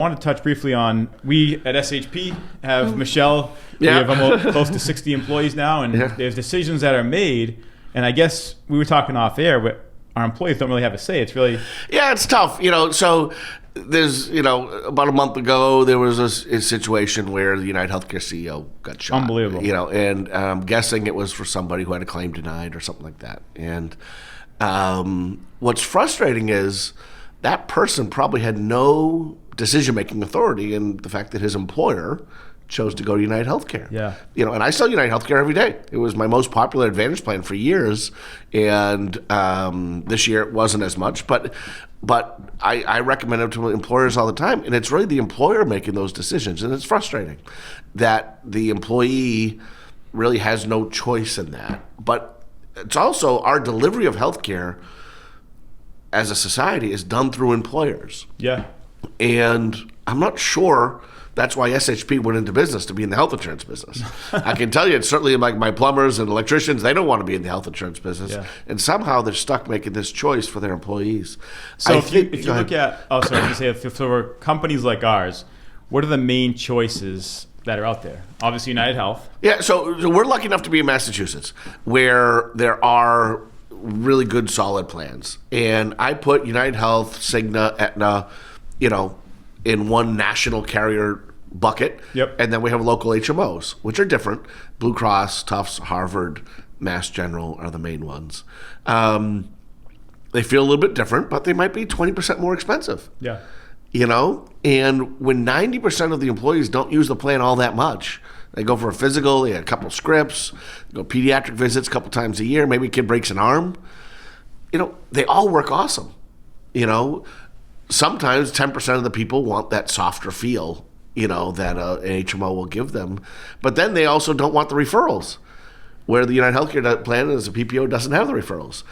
I wanted to touch briefly on, we at SHP have Michelle. Yeah. We have almost close to 60 employees now, and there's decisions that are made. And I guess we were talking off air, but our employees don't really have a say. It's really... Yeah, it's tough. So there's, about a month ago, there was a situation where the United Healthcare CEO got shot. Unbelievable. And I'm guessing it was for somebody who had a claim denied or something like that. And what's frustrating is that person probably had no decision-making authority in the fact that his employer chose to go to United Healthcare. Yeah. And I sell United Healthcare every day. It was my most popular Advantage plan for years, and this year it wasn't as much. But I recommend it to employers all the time, and it's really the employer making those decisions, and it's frustrating that the employee really has no choice in that. But it's also our delivery of healthcare as a society is done through employers. Yeah. And I'm not sure that's why SHP went into business, to be in the health insurance business. I can tell you, it's certainly like my plumbers and electricians, they don't want to be in the health insurance business. Yeah. And somehow they're stuck making this choice for their employees. So if you look at, for companies like ours, what are the main choices that are out there? Obviously United Health. Yeah, so we're lucky enough to be in Massachusetts, where there are really good, solid plans. And I put United Health, Cigna, Aetna, in one national carrier bucket. Yep. And then we have local HMOs, which are different. Blue Cross, Tufts, Harvard, Mass General are the main ones. They feel a little bit different, but they might be 20% more expensive. Yeah. And when 90% of the employees don't use the plan all that much, they go for a physical, they get a couple scripts, go pediatric visits a couple times a year, maybe a kid breaks an arm, they all work awesome. Sometimes 10% of the people want that softer feel, that an HMO will give them. But then they also don't want the referrals, where the United Healthcare plan as a PPO doesn't have the referrals.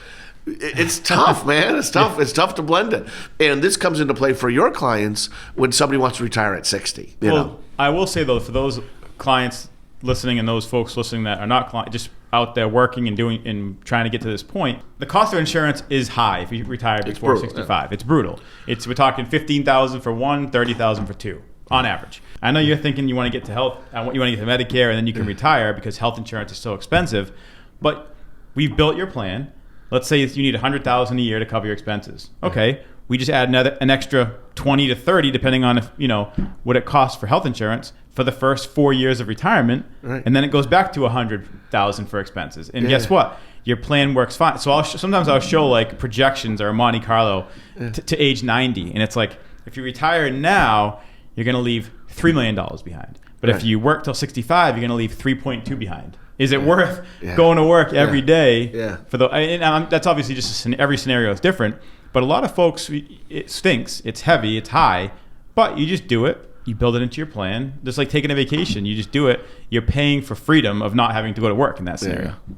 It's tough, man. It's tough. It's tough to blend it. And this comes into play for your clients when somebody wants to retire at 60. I will say, though, for those clients listening and those folks listening that are not clients, just out there working and doing and trying to get to this point, the cost of insurance is high if you retire before 65. Yeah. It's brutal. We're talking $15,000 for one, $30,000 for two, on average. I know you're thinking you want to get to health, you want to get to Medicare, and then you can retire because health insurance is so expensive. But we've built your plan. Let's say you need $100,000 a year to cover your expenses. Okay, we just add an extra 20 to 30, depending on what it costs for health insurance for the first 4 years of retirement, right. And then it goes back to $100,000 for expenses. And guess what? Your plan works fine. So sometimes I'll show like projections or Monte Carlo to age 90, and it's like if you retire now, you're going to leave $3 million behind. But if you work till 65, you're going to leave 3.2 behind. Is it worth going to work every day? Yeah. That's obviously just every scenario is different. But a lot of folks, it stinks. It's heavy. It's high. But you just do it. You build it into your plan. Just like taking a vacation. You just do it. You're paying for freedom of not having to go to work in that scenario. Yeah.